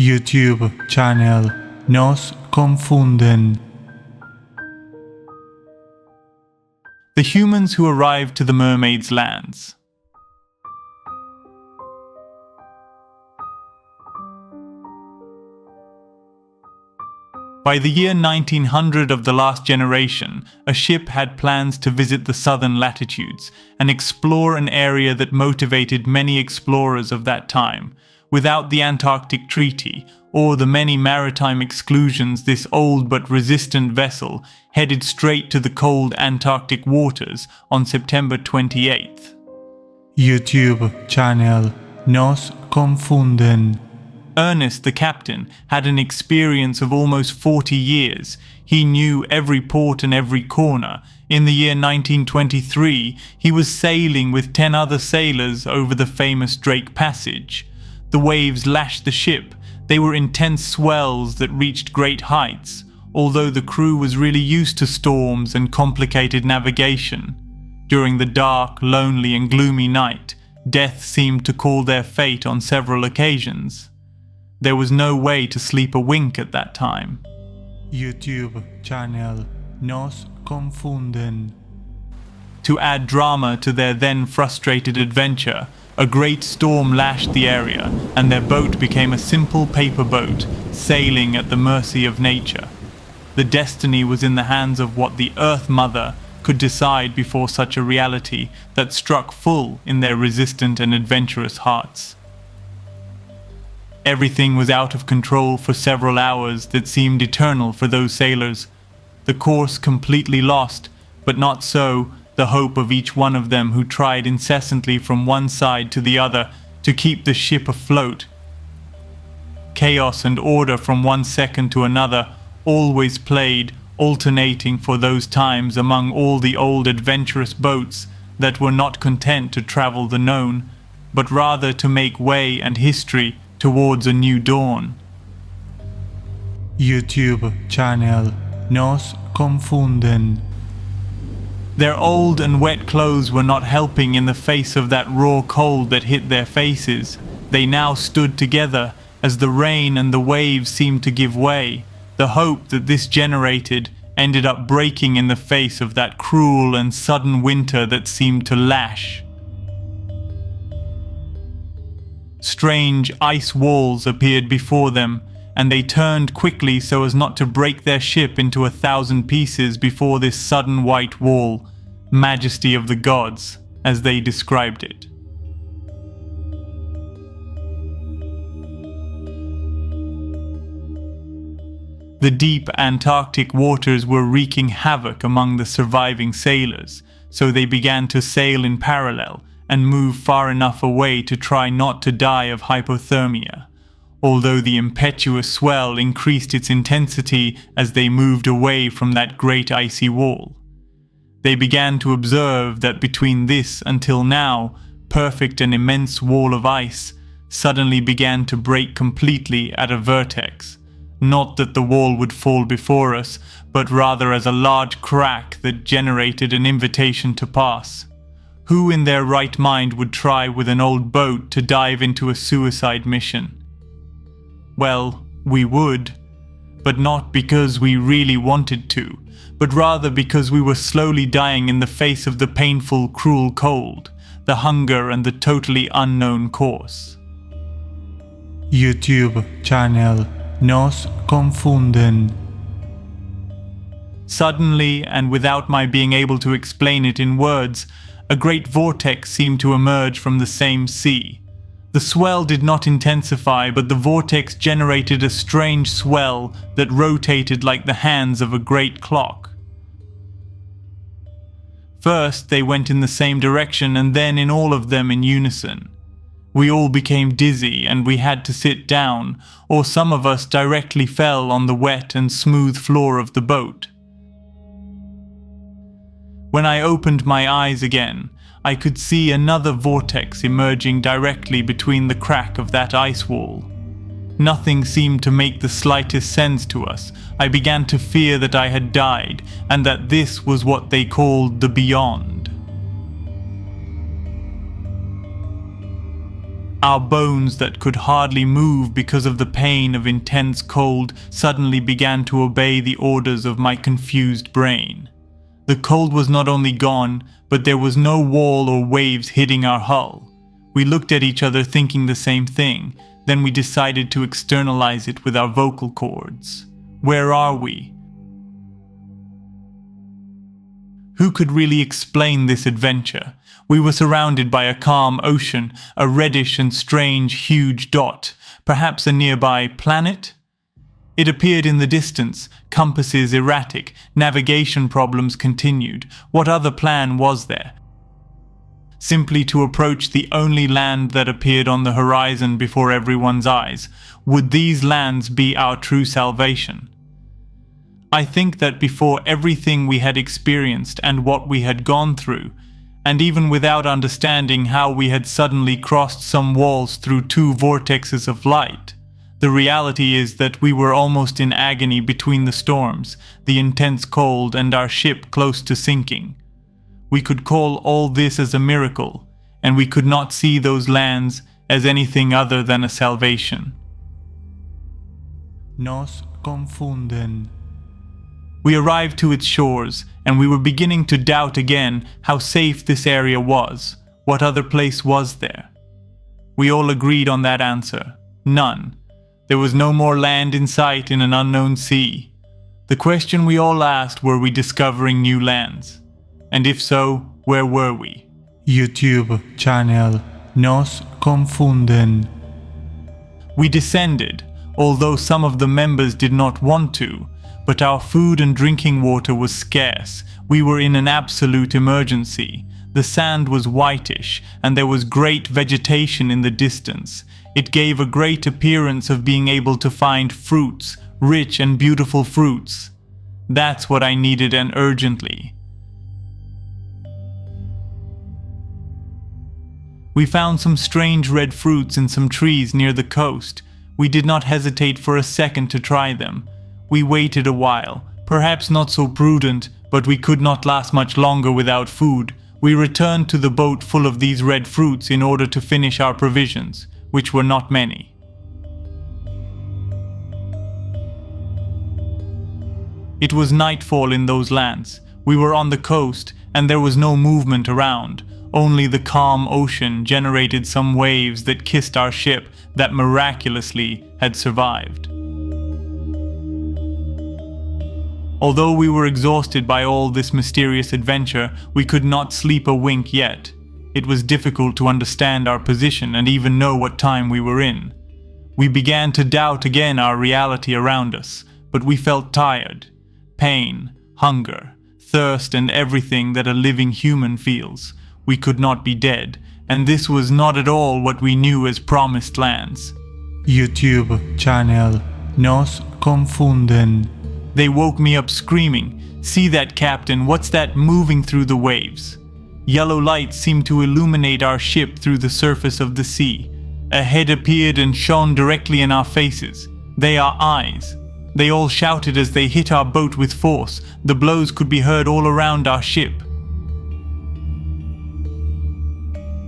YouTube channel Nos Confunden. The humans who arrived to the mermaids' lands. By the year 1900 of the last generation, a ship had plans to visit the southern latitudes and explore an area that motivated many explorers of that time. Without the Antarctic Treaty or the many maritime exclusions, this old but resistant vessel headed straight to the cold Antarctic waters on September 28th. YouTube channel Nos Confunden. Ernest, the captain, had an experience of almost 40 years. He knew every port and every corner. In the year 1923, he was sailing with 10 other sailors over the famous Drake Passage. The waves lashed the ship. They were intense swells that reached great heights, although the crew was really used to storms and complicated navigation. During the dark, lonely and gloomy night, death seemed to call their fate on several occasions. There was no way to sleep a wink at that time. YouTube channel Nos Confunden. To add drama to their then frustrated adventure, a great storm lashed the area, and their boat became a simple paper boat, sailing at the mercy of nature. The destiny was in the hands of what the Earth Mother could decide before such a reality that struck full in their resistant and adventurous hearts. Everything was out of control for several hours that seemed eternal for those sailors. The course completely lost, but not so the hope of each one of them who tried incessantly from one side to the other to keep the ship afloat. Chaos and order from one second to another always played, alternating for those times among all the old adventurous boats that were not content to travel the known, but rather to make way and history towards a new dawn. YouTube channel Nos Confunden. Their old and wet clothes were not helping in the face of that raw cold that hit their faces. They now stood together as the rain and the waves seemed to give way. The hope that this generated ended up breaking in the face of that cruel and sudden winter that seemed to lash. Strange ice walls appeared before them, and they turned quickly so as not to break their ship into 1,000 pieces before this sudden white wall, majesty of the gods, as they described it. The deep Antarctic waters were wreaking havoc among the surviving sailors, so they began to sail in parallel and move far enough away to try not to die of hypothermia, although the impetuous swell increased its intensity as they moved away from that great icy wall. They began to observe that between this until now perfect and immense wall of ice suddenly began to break completely at a vortex. Not that the wall would fall before us, but rather as a large crack that generated an invitation to pass. Who in their right mind would try with an old boat to dive into a suicide mission? Well, we would, but not because we really wanted to, but rather because we were slowly dying in the face of the painful, cruel cold, the hunger and the totally unknown course. YouTube channel Nos Confunden. Suddenly, and without my being able to explain it in words, a great vortex seemed to emerge from the same sea. The swell did not intensify, but the vortex generated a strange swell that rotated like the hands of a great clock. First, they went in the same direction, and then in all of them in unison. We all became dizzy, and we had to sit down, or some of us directly fell on the wet and smooth floor of the boat. When I opened my eyes again, I could see another vortex emerging directly between the crack of that ice wall. Nothing seemed to make the slightest sense to us. I began to fear that I had died, and that this was what they called the beyond. Our bones that could hardly move because of the pain of intense cold suddenly began to obey the orders of my confused brain. The cold was not only gone, but there was no wall or waves hitting our hull. We looked at each other thinking the same thing, then we decided to externalize it with our vocal cords. Where are we? Who could really explain this adventure? We were surrounded by a calm ocean, a reddish and strange huge dot, perhaps a nearby planet? It appeared in the distance, compasses erratic, navigation problems continued. What other plan was there? Simply to approach the only land that appeared on the horizon before everyone's eyes. Would these lands be our true salvation? I think that before everything we had experienced and what we had gone through, and even without understanding how we had suddenly crossed some walls through two vortexes of light, the reality is that we were almost in agony between the storms, the intense cold, and our ship close to sinking. We could call all this as a miracle, and we could not see those lands as anything other than a salvation. Nos confunden. We arrived to its shores, and we were beginning to doubt again how safe this area was. What other place was there? We all agreed on that answer. None. There was no more land in sight in an unknown sea. The question we all asked, were we discovering new lands? And if so, where were we? YouTube channel Nos Confunden. We descended, although some of the members did not want to. But our food and drinking water was scarce. We were in an absolute emergency. The sand was whitish, and there was great vegetation in the distance. It gave a great appearance of being able to find fruits, rich and beautiful fruits. That's what I needed, and urgently. We found some strange red fruits in some trees near the coast. We did not hesitate for a second to try them. We waited a while, perhaps not so prudent, but we could not last much longer without food. We returned to the boat full of these red fruits in order to finish our provisions, which were not many. It was nightfall in those lands. We were on the coast, and there was no movement around. Only the calm ocean generated some waves that kissed our ship that miraculously had survived. Although we were exhausted by all this mysterious adventure, we could not sleep a wink yet. It was difficult to understand our position and even know what time we were in. We began to doubt again our reality around us, but we felt tired. Pain, hunger, thirst, and everything that a living human feels. We could not be dead, and this was not at all what we knew as promised lands. YouTube channel Nos Confunden. They woke me up screaming, "See that, Captain, what's that moving through the waves?" Yellow lights seemed to illuminate our ship through the surface of the sea. A head appeared and shone directly in our faces. They are eyes. They all shouted as they hit our boat with force. The blows could be heard all around our ship.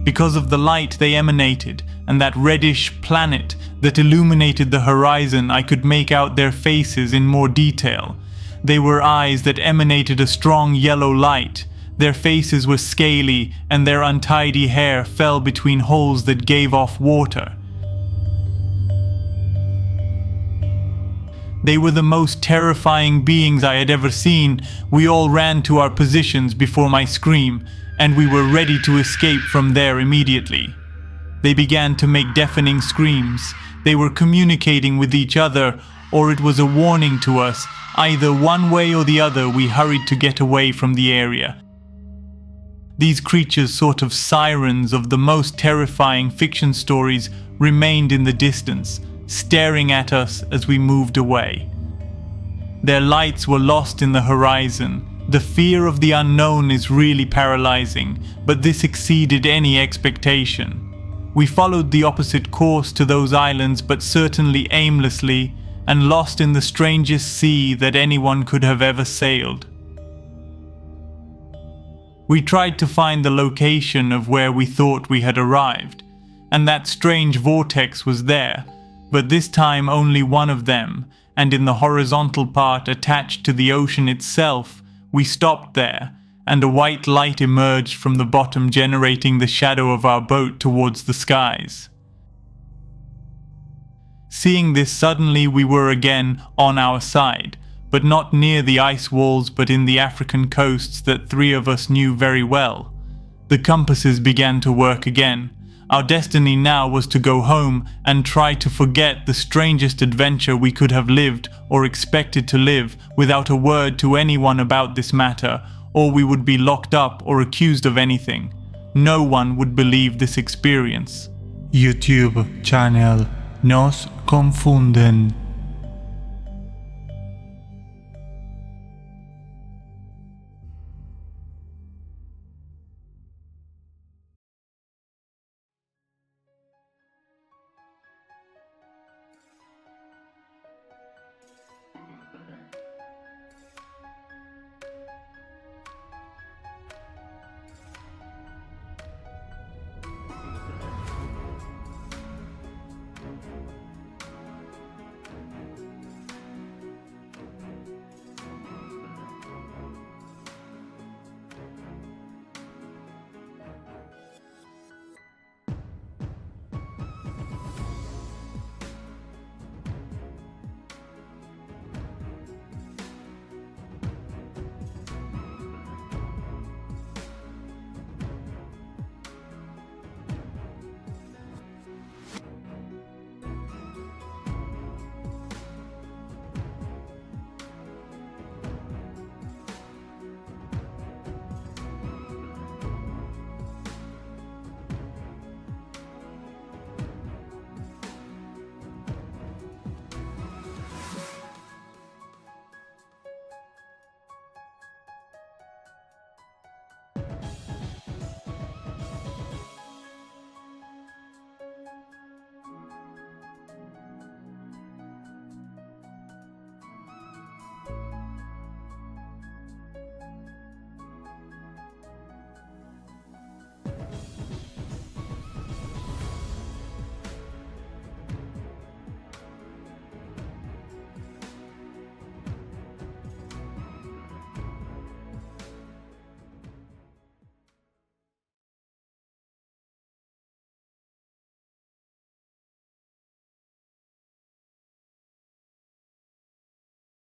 Because of the light they emanated, and that reddish planet that illuminated the horizon, I could make out their faces in more detail. They were eyes that emanated a strong yellow light. Their faces were scaly, and their untidy hair fell between holes that gave off water. They were the most terrifying beings I had ever seen. We all ran to our positions before my scream, and we were ready to escape from there immediately. They began to make deafening screams. They were communicating with each other, or it was a warning to us. Either one way or the other, we hurried to get away from the area. These creatures, sort of sirens of the most terrifying fiction stories, remained in the distance, staring at us as we moved away. Their lights were lost in the horizon. The fear of the unknown is really paralyzing, but this exceeded any expectation. We followed the opposite course to those islands, but certainly aimlessly, and lost in the strangest sea that anyone could have ever sailed. We tried to find the location of where we thought we had arrived. and that strange vortex was there, but this time only one of them, and in the horizontal part attached to the ocean itself. We stopped there, and a white light emerged from the bottom, generating the shadow of our boat towards the skies. Seeing this, suddenly we were again on our side, but not near the ice walls but in the African coasts that three of us knew very well. The compasses began to work again. Our destiny now was to go home and try to forget the strangest adventure we could have lived or expected to live, without a word to anyone about this matter, or we would be locked up or accused of anything. No one would believe this experience. YouTube channel Nos Confunden.